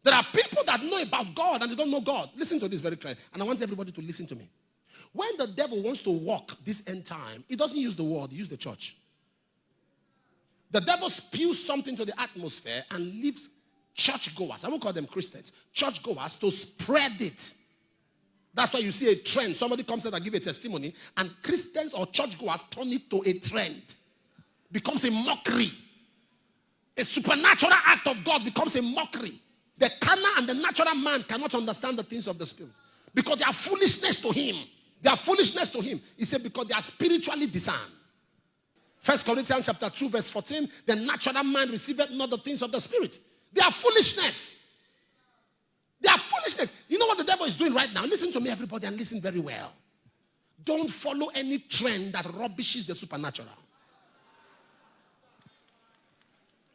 There are people that know about God and they don't know God. Listen to this very clearly. And I want everybody to listen to me. When the devil wants to walk this end time, he doesn't use the world, he uses the church. The devil spews something to the atmosphere and leaves churchgoers, I won't call them Christians, churchgoers to spread it. That's why you see a trend. Somebody comes out and gives a testimony, and Christians or churchgoers turn it to a trend. Becomes a mockery. A supernatural act of God becomes a mockery. The carnal and the natural man cannot understand the things of the spirit because they are foolishness to him. They are foolishness to him. He said because they are spiritually discerned. 1 Corinthians chapter 2 verse 14, the natural man receiveth not the things of the spirit. They are foolishness. They are foolishness. You know what the devil is doing right now? Listen to me, everybody, and listen very well. Don't follow any trend that rubbishes the supernatural.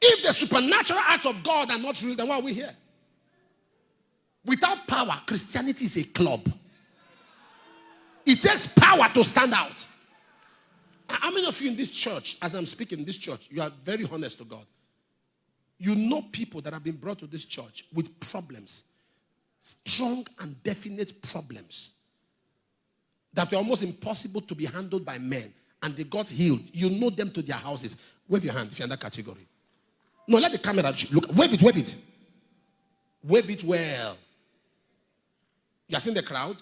If the supernatural acts of God are not real, then why are we here? Without power, Christianity is a club. It takes power to stand out. How many of you in this church, as I'm speaking in this church, you are very honest to God? You know people that have been brought to this church with problems, strong and definite problems that were almost impossible to be handled by men, and they got healed. You know them to their houses. Wave your hand if you're in that category. No, let the camera look. Wave it, wave it. Wave it well. You are seeing the crowd?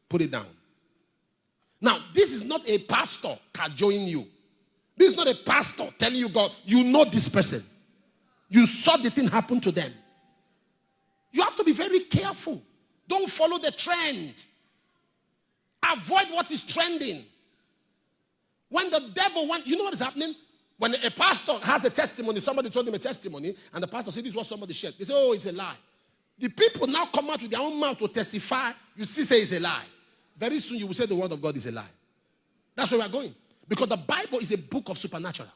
Put it down. Now, this is not a pastor cajoling you. This is not a pastor telling you, God, you know this person. You saw the thing happen to them. You have to be very careful. Don't follow the trend. Avoid what is trending. When the devil wants, you know what is happening? When a pastor has a testimony, somebody told him a testimony, and the pastor said, this is what somebody shared. They say, oh, it's a lie. The people now come out with their own mouth to testify. You still say it's a lie. Very soon you will say the word of God is a lie. That's where we are going. Because the Bible is a book of supernatural.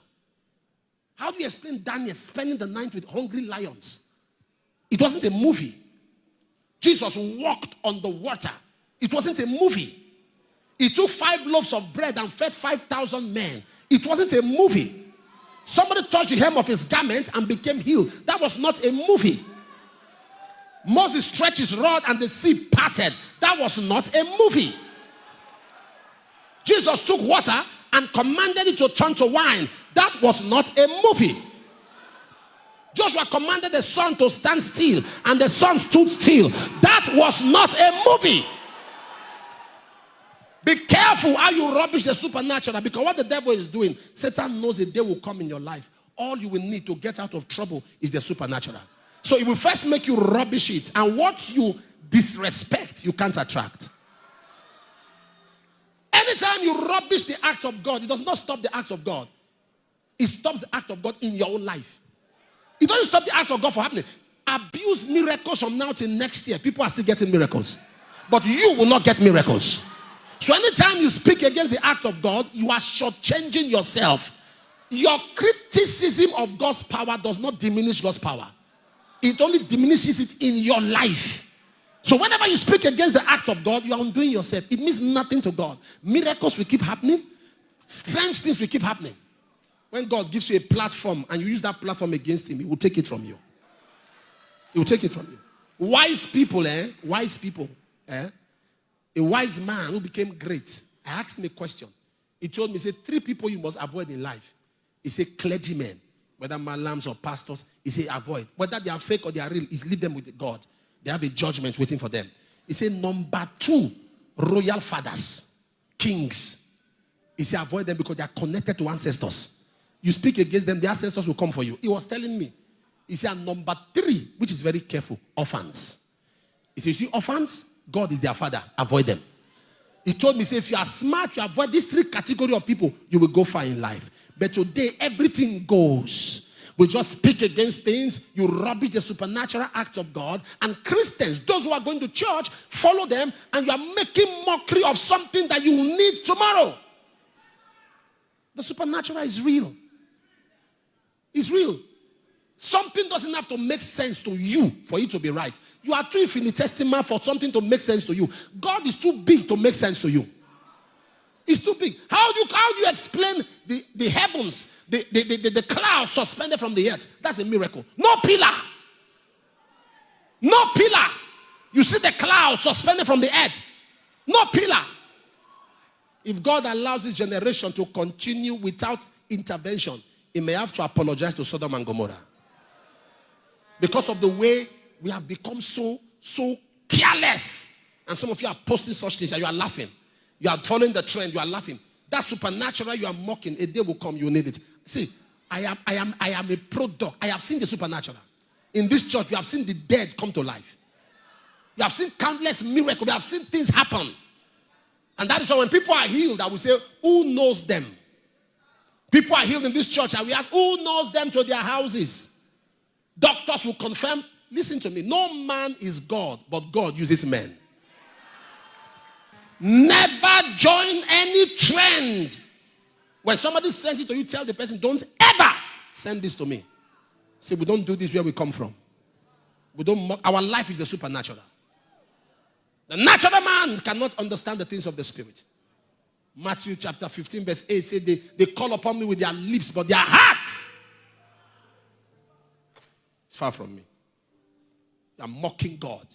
How do you explain Daniel spending the night with hungry lions? It wasn't a movie. Jesus walked on the water. It wasn't a movie. He took 5 loaves of bread and fed 5,000 men. It wasn't a movie. Somebody touched the hem of his garment and became healed. That was not a movie. Moses stretched his rod and the sea parted. That was not a movie. Jesus took water and commanded it to turn to wine. That was not a movie. Joshua commanded the sun to stand still, and the sun stood still. That was not a movie. Be careful how you rubbish the supernatural, because what the devil is doing, Satan knows a day will come in your life. All you will need to get out of trouble is the supernatural. So it will first make you rubbish it, and what you disrespect, you can't attract. Anytime you rubbish the act of God, it does not stop the act of God. It stops the act of God in your own life. It doesn't stop the act of God from happening. Abuse miracles from now till next year. People are still getting miracles. But you will not get miracles. So anytime you speak against the act of God, you are shortchanging yourself. Your criticism of God's power does not diminish God's power. It only diminishes it in your life. So whenever you speak against the act of God, you are undoing yourself. It means nothing to God. Miracles will keep happening. Strange things will keep happening. When God gives you a platform and you use that platform against him, he will take it from you. He will take it from you. Wise people, Wise people, A wise man who became great. I asked him a question. He told me, he said, 3 people you must avoid in life. He said, clergymen, whether malams or pastors, he said, avoid. Whether they are fake or they are real, is leave them with God. They have a judgment waiting for them. He said, number 2, royal fathers, kings. He said, avoid them because they are connected to ancestors. You speak against them, the ancestors will come for you. He was telling me. He said, number 3, which is very careful, orphans. He said, you see, orphans, God is their father. Avoid them. He told me, say, if you are smart, you avoid these 3 categories of people, you will go far in life. But today, everything goes. We just speak against things. You rubbish the supernatural acts of God. And Christians, those who are going to church, follow them. And you are making mockery of something that you will need tomorrow. The supernatural is real. It's real. Something doesn't have to make sense to you for it to be right. You are too infinitesimal for something to make sense to you. God is too big to make sense to you. It's too big. How do you explain the heavens, the clouds suspended from the earth? That's a miracle. No pillar. No pillar. You see the cloud suspended from the earth. No pillar. If God allows this generation to continue without intervention, He may have to apologize to Sodom and Gomorrah. Because of the way we have become so careless. And some of you are posting such things and you are laughing. You are following the trend, you are laughing. That supernatural you are mocking, a day will come, you need it. See, I am a product. I have seen the supernatural. In this church, we have seen the dead come to life. We have seen countless miracles. We have seen things happen. And that is why when people are healed, I will say, who knows them? People are healed in this church, and we ask, who knows them to their houses? Doctors will confirm, listen to me, no man is God, but God uses men. Never join any trend. When somebody sends it to you, tell the person, don't ever send this to me. Say, we don't do this where we come from. We don't mock. Our life is the supernatural. The natural man cannot understand the things of the spirit. Matthew chapter 15 verse 8 said they call upon me with their lips, but their heart is far from me. They are mocking God.